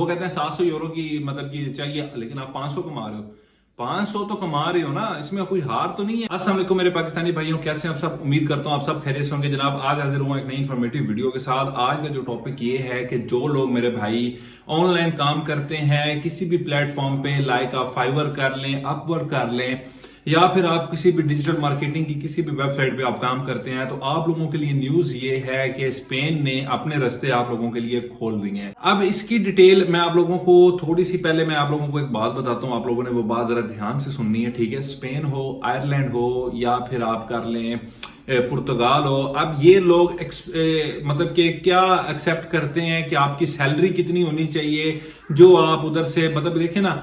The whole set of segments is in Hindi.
वो कहते हैं 700 यूरो की मतलब की चाहिए, लेकिन आप 500 कमा रहे हो। 500 तो कमा रहे हो ना, इसमें कोई हार तो नहीं है। अस्सलाम वालेकुम मेरे पाकिस्तानी भाइयों, कैसे हैं आप सब? उम्मीद करता हूं आप सब खैरियत से होंगे। जनाब आज हाजिर हुआ एक नई इन्फॉर्मेटिव वीडियो के साथ। आज का जो टॉपिक ये है कि जो लोग मेरे भाई ऑनलाइन काम करते हैं किसी भी प्लेटफॉर्म पे, लाइक आप फाइवर कर लें, अपवर्क कर लें, या फिर आप किसी भी डिजिटल मार्केटिंग की किसी भी वेबसाइट पे आप काम करते हैं, तो आप लोगों के लिए न्यूज ये है कि स्पेन ने अपने रास्ते आप लोगों के लिए खोल दिए हैं। अब इसकी डिटेल मैं आप लोगों को थोड़ी सी पहले मैं आप लोगों को एक बात बताता हूं, आप लोगों ने वो बात जरा ध्यान से सुननी है, ठीक है? स्पेन हो, आयरलैंड हो, या फिर आप कर लें पुर्तगाल हो। अब ये लोग मतलब कि क्या एक्सेप्ट करते हैं कि आपकी सैलरी कितनी होनी चाहिए, जो आप उधर से मतलब देखें ना,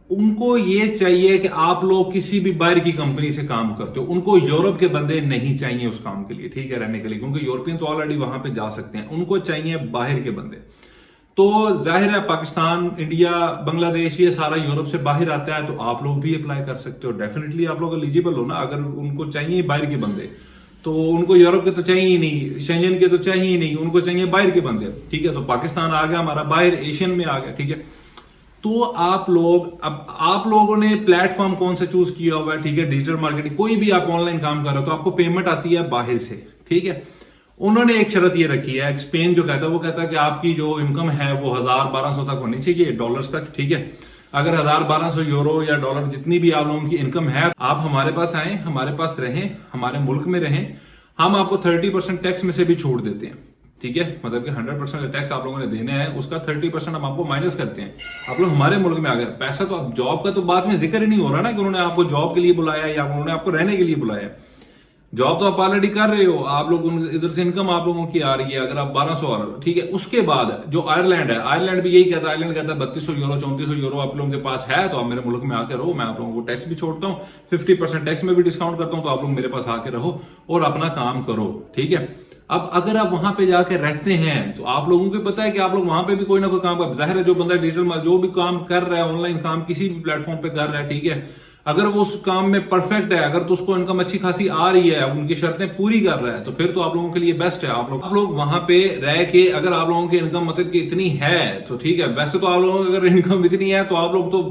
उनको ये चाहिए कि आप लोग किसी भी बाहर की कंपनी से काम करते हो। उनको यूरोप के बंदे नहीं चाहिए उस काम के लिए, ठीक है, रहने के लिए, क्योंकि यूरोपियन तो ऑलरेडी वहां पे जा सकते हैं। उनको चाहिए बाहर के बंदे। तो जाहिर है पाकिस्तान, इंडिया, बांग्लादेश ये सारा यूरोप से बाहर आता है, तो आप लोग भी अप्लाई कर सकते हो। डेफिनेटली आप लोग एलिजिबल हो ना। अगर उनको चाहिए बाहर के बंदे, तो उनको यूरोप के तो चाहिए ही नहीं, शेंजन के तो चाहिए ही नहीं, उनको चाहिए बाहर के बंदे, ठीक है? तो पाकिस्तान आ गया हमारा, बाहर एशियन में आ गया, ठीक है? तो आप लोग, अब आप लोगों ने प्लेटफॉर्म कौन सा चूज किया हुआ है, ठीक है? डिजिटल मार्केटिंग, कोई भी आप ऑनलाइन काम कर रहे हो तो आपको पेमेंट आती है बाहर से, ठीक है? उन्होंने एक शर्त ये रखी है, स्पेन जो कहता है वो कहता है कि आपकी जो इनकम है वो 1000-1200 तक होनी चाहिए, डॉलर्स तक, ठीक है? अगर 1000-1200 यूरो या डॉलर जितनी भी आप लोगों की इनकम है, आप हमारे पास आए, हमारे पास रहें, हमारे मुल्क में रहें, हम आपको 30% टैक्स में से भी छूट देते हैं, ठीक है? मतलब कि 100% टैक्स आप लोगों ने देना है, उसका 30% हम आपको माइनस करते हैं। आप लोग हमारे मुल्क में आ गए, पैसा तो अब जॉब का तो बाद में जिक्र ही नहीं हो रहा ना कि उन्होंने आपको जॉब के लिए बुलाया या उन्होंने आपको रहने के लिए बुलाया। जॉब तो आप ऑलरेडी कर रहे हो, आप लोग इधर से इनकम आप लोगों की आ रही है। अगर आप 1200 आ रहे हो, ठीक है? उसके बाद जो आयरलैंड है, आयरलैंड भी यही कहता है, आयरलैंड कहता है 3200 यूरो 3400 यूरो आप लोगों के पास है तो आप मेरे मुल्क में आकर रहो, मैं आप लोगों को टैक्स भी छोड़ता हूँ, 50% टैक्स में भी डिस्काउंट करता हूँ, तो आप लोग मेरे पास आके रहो और अपना काम करो, ठीक है? अब अगर आप वहां पे जाके रहते हैं तो आप लोगों को पता है कि आप लोग वहां पे भी कोई ना कोई काम कर, जाहिर है जो बंदा डिजिटल जो भी काम कर रहा है, ऑनलाइन काम किसी भी प्लेटफॉर्म पे कर रहा है, ठीक है? अगर वो उस काम में परफेक्ट है, अगर तो उसको इनकम अच्छी खासी आ रही है, उनकी शर्तें पूरी कर रहा है, तो फिर तो आप लोगों के लिए बेस्ट है। आप लोग वहां पे रह के, अगर आप लोगों की इनकम मतलब कि इतनी है तो ठीक है। वैसे तो आप लोगों की अगर इनकम इतनी है तो आप लोग तो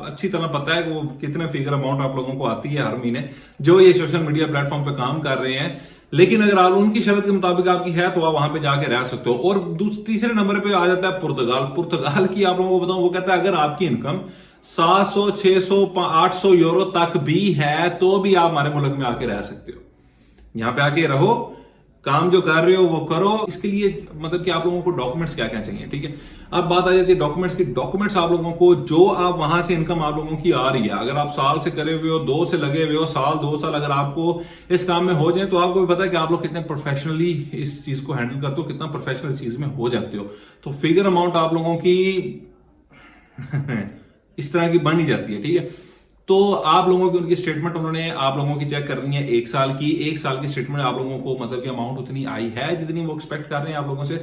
अच्छी तरह पता है कि वो कितने फिगर अमाउंट आप लोगों को आती है हर महीने, जो ये सोशल मीडिया प्लेटफॉर्म पे काम कर रहे हैं। लेकिन अगर आप उनकी शर्त के मुताबिक आपकी है तो आप वहां पे जाके रह सकते हो। और तीसरे नंबर पे आ जाता है पुर्तगाल। पुर्तगाल की आप लोगों को बताऊं, वो कहता है अगर आपकी इनकम 700, 600, 800 यूरो तक भी है तो भी आप हमारे मुल्क में आके रह सकते हो। यहां पे आके रहो, काम जो कर रहे हो वो करो। इसके लिए मतलब कि आप लोगों को डॉक्यूमेंट्स क्या क्या चाहिए, ठीक है? अब बात आ जाती है डॉक्यूमेंट्स की। डॉक्यूमेंट्स आप लोगों को, जो आप वहां से इनकम आप लोगों की आ रही है, अगर आप साल से करे हुए हो, 2 से लगे हुए हो, साल 2 साल अगर आपको इस काम में हो जाए, तो आपको भी पता है कि आप लोग कितने प्रोफेशनली इस चीज को हैंडल करते हो, कितना प्रोफेशनल इस चीज में हो जाते हो। तो फिगर अमाउंट आप लोगों की इस तरह की बन ही जाती है, ठीक है? तो आप लोगों की उनकी स्टेटमेंट उन्होंने आप लोगों की चेक करनी है 1 साल की। 1 साल की स्टेटमेंट आप लोगों को मतलब कि अमाउंट उतनी आई है जितनी वो एक्सपेक्ट कर रहे हैं आप लोगों से,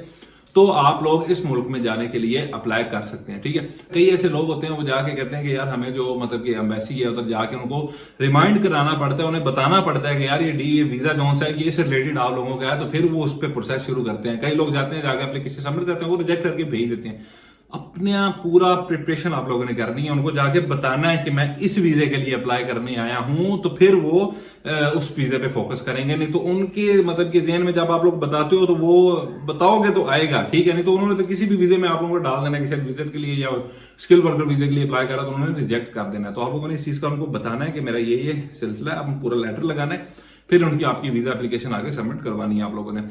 तो आप लोग इस मुल्क में जाने के लिए अप्लाई कर सकते हैं, ठीक है? कई ऐसे लोग होते हैं वो जाके कहते हैं कि यार हमें जो मतलब कि एम्बेसी है उधर जाके उनको रिमाइंड कराना पड़ता है, उन्हें बताना पड़ता है कि यार ये वीजा जोन सा है, ये से रिलेटेड आप लोगों का है, तो फिर वो उस पर प्रोसेस शुरू करते हैं। कई लोग जाते हैं, जाके एप्लीकेशन सबमिट करते हैं, वो रिजेक्ट करके भेज देते हैं। अपने पूरा प्रिपरेशन आप लोगों ने करनी है, उनको जाके बताना है कि मैं इस वीजे के लिए अप्लाई करने आया हूं, तो फिर वो उस वीजे पे फोकस करेंगे। नहीं तो उनके मतलब कि जेन में जब आप लोग बताते हो तो वो बताओगे तो आएगा, ठीक है? नहीं तो उन्होंने तो किसी भी वीजे में आप लोगों को डाल देना कि शायद विजिट के लिए या स्किल वर्कर वीजे के लिए अप्लाई करा, तो उन्होंने रिजेक्ट कर देना है। तो आप लोगों ने इस चीज का उनको बताना है कि मेरा ये सिलसिला है, अब पूरा लेटर लगाना है, फिर उनकी आपकी वीजा एप्लीकेशन आगे सबमिट करवानी है आप लोगों ने।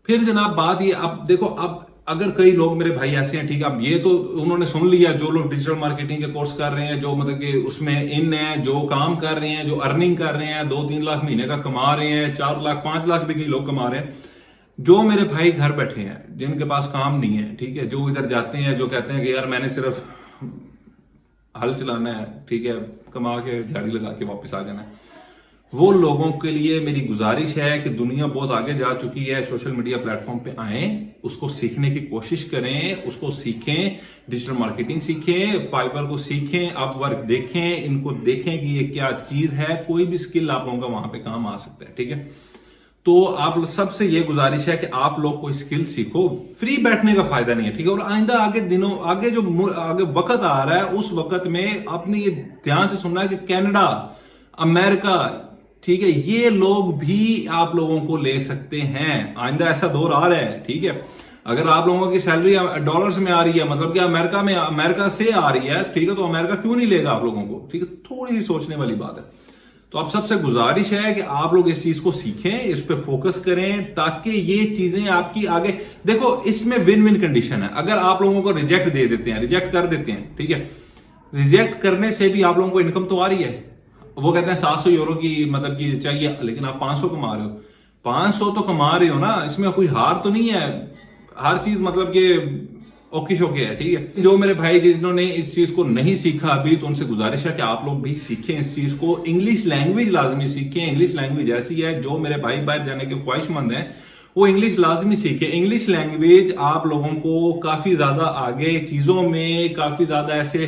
फिर जनाब बात ये, अब देखो, अब अगर कई लोग मेरे भाई ऐसे हैं, ठीक है, अब ये तो उन्होंने सुन लिया, जो लोग डिजिटल मार्केटिंग के कोर्स कर रहे हैं, जो मतलब कि उसमें इन है, जो काम कर रहे हैं, जो अर्निंग कर रहे हैं, 2-3 लाख महीने का कमा रहे हैं, 4 लाख 5 लाख भी कई लोग कमा रहे हैं। जो मेरे भाई घर बैठे हैं, जिनके पास काम नहीं है, ठीक है, जो इधर जाते हैं, जो कहते हैं कि यार मैंने सिर्फ हल चलाना है, ठीक है, कमा के झाड़ी लगा के वापस आ जाना है, वो लोगों के लिए मेरी गुजारिश है कि दुनिया बहुत आगे जा चुकी है, सोशल मीडिया प्लेटफॉर्म पे आए, उसको सीखने की कोशिश करें, उसको सीखें, डिजिटल मार्केटिंग सीखें, फाइबर को सीखें, अपवर्क देखें, इनको देखें कि ये क्या चीज है। कोई भी स्किल आप लोगों का वहां पे काम आ सकता है, ठीक है? तो आप सबसे ये गुजारिश है कि आप लोग कोई स्किल सीखो, फ्री बैठने का फायदा नहीं है, ठीक है। और आइंदा आगे दिनों आगे जो आगे वक्त आ रहा है, उस वक्त में आपने ये ध्यान से सुनना है कि कनाडा, अमेरिका, ठीक है, ये लोग भी आप लोगों को ले सकते हैं। आइंदा ऐसा दौर आ रहा है, ठीक है। अगर आप लोगों की सैलरी डॉलर्स में आ रही है, मतलब कि अमेरिका से आ रही है, ठीक है, तो अमेरिका क्यों नहीं लेगा आप लोगों को, ठीक है। थोड़ी सी सोचने वाली बात है। तो आप सबसे गुजारिश है कि आप लोग इस चीज को सीखें, इस पे फोकस करें, ताकि ये चीजें आपकी आगे देखो, इसमें विन विन कंडीशन है। अगर आप लोगों को रिजेक्ट दे देते हैं, रिजेक्ट कर देते हैं, ठीक है, रिजेक्ट करने से भी आप लोगों को इनकम तो आ रही है। वो कहते हैं 700 यूरो की मतलब की चाहिए, लेकिन आप 500 कमा रहे हो, 500 तो कमा रहे हो ना, इसमें कोई हार तो नहीं है। हर चीज मतलब कि ओके शोके है, ठीक है। जो मेरे भाई जिन्होंने इस चीज को नहीं सीखा अभी, तो उनसे गुजारिश है कि आप लोग भी सीखें इस चीज को। इंग्लिश लैंग्वेज लाजमी सीखें। इंग्लिश लैंग्वेज ऐसी है, जो मेरे भाई बाहर जाने के ख्वाहिशमंद हैं वो इंग्लिश लाजमी सीखें। इंग्लिश लैंग्वेज आप लोगों को काफी ज्यादा आगे चीजों में, काफी ज्यादा ऐसे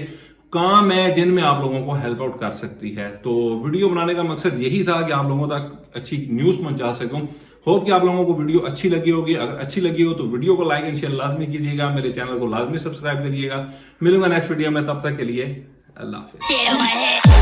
काम है जिनमें आप लोगों को हेल्प आउट कर सकती है। तो वीडियो बनाने का मकसद यही था कि आप लोगों तक अच्छी न्यूज पहुंचा सकूं। होप कि आप लोगों को वीडियो अच्छी लगी होगी। अगर अच्छी लगी हो तो वीडियो को लाइक एंड शेयर लाजमी कीजिएगा, मेरे चैनल को लाजमी सब्सक्राइब करिएगा। मिलूंगा नेक्स्ट वीडियो में, तब तक के लिए अल्लाह हाफिज।